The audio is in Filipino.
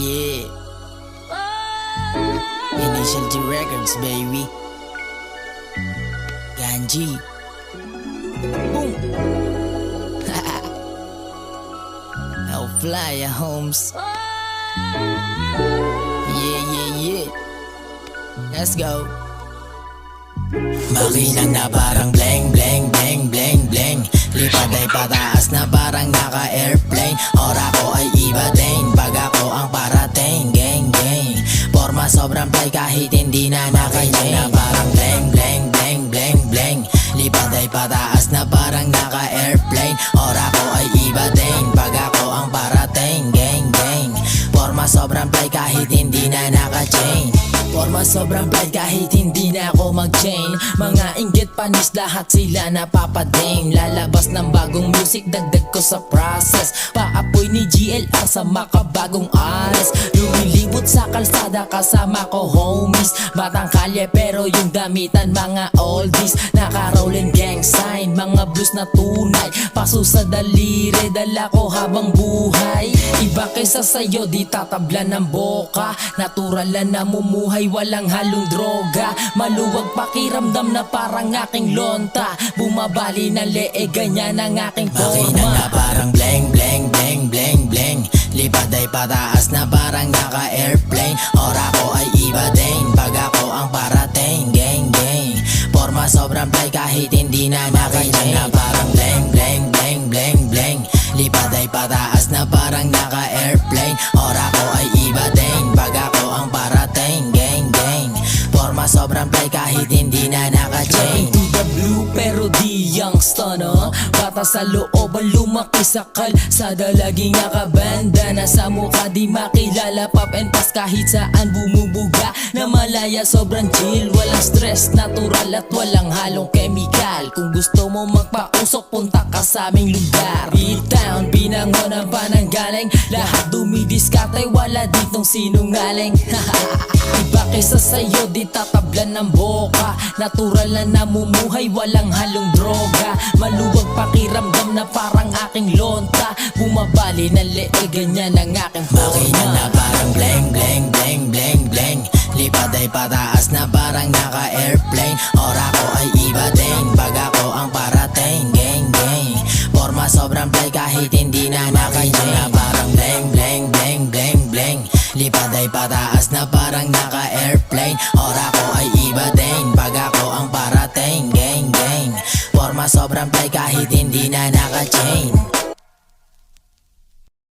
Yeah. Initial D Records, baby. Ganji. Boom. I'll fly ya, Holmes. Yeah. Let's go. Makinang na parang bleng, bleng, bleng, bleng, bleng. Lipad ay pataas na parang naka-airplane. Ora ko ay iba din, pag ako ang parating. Gang, gang. Forma sobrang fly kahit hindi na naka-chain. Na parang bleng, bleng, bleng, bleng, bleng. Lipad ay pataas na parang naka-airplane. Ora ko ay iba din, pag ako ang parating. Gang, gang. Forma sobrang fly kahit hindi na naka-chain. Forma sobrang fly kahit hindi na ako mag-chain. Mga inggit panis lahat sila napapading. Lalabas ng bagong music dagdag ko sa process. Paapoy ni GLR sa makabagong ares. Lumilibot sa kalsada kasama ko homies. Batang kalye pero yung damitan mga oldies. Naka-rolling gang sign, mga blues na tunay. Paso sa daliri, dala ko habang buhay. Iba kaysa sayo, di tatabla ng boka. Natural na namumuhay, walang halong droga. Maluwag pakiramdam na parang aking lonta. Bumabali na lee, ganyan ang aking forma. Makinang na parang bleng, bleng, bleng, bleng, bleng. Lipad ay pataas na parang naka-airplane. Ora ko ay iba din, pag ako ang parating. Gang, gang. Forma sobrang fly kahit hindi na naka-chain. Na parang bleng, bleng, bleng, bleng, bleng. Lipad ay pataas na parang naka-airplane. Ora ko ay iba din, pag ako ang parating. Gang, gang. Forma sobrang fly kahit hindi na naka-chain. To the blue pero di youngster, no? Bata sa looban lumaki sa kalsada. Laging nakabanda na sa mukha, di makilala. Pop and pass kahit saan bumubuga. Na malaya sobrang chill, walang stress, natural at walang halong chemical. Kung gusto mo magpausok, punta ka sa aming lugar. B-Town, binangon ang pananggaling. Lahat dumidiskatay, wala ditong sinungaling. Iba kaysa sayo, di tatablan ng boka. Natural na namumuhay, walang halong droga. Maluwag pakiramdam na parang aking lonta. Bumabali na lee, ganyan ang aking forma. Makinang na parang bleng, bleng, bleng, bleng, bleng. Lipad ay pataas na parang naka-airplane. Ora ko ay iba din, pag ako ang parating. Gang, gang. Forma sobrang fly kahit hindi na naka-chain. Na parang bleng, bleng, bleng, bleng, bleng. Lipad ay pataas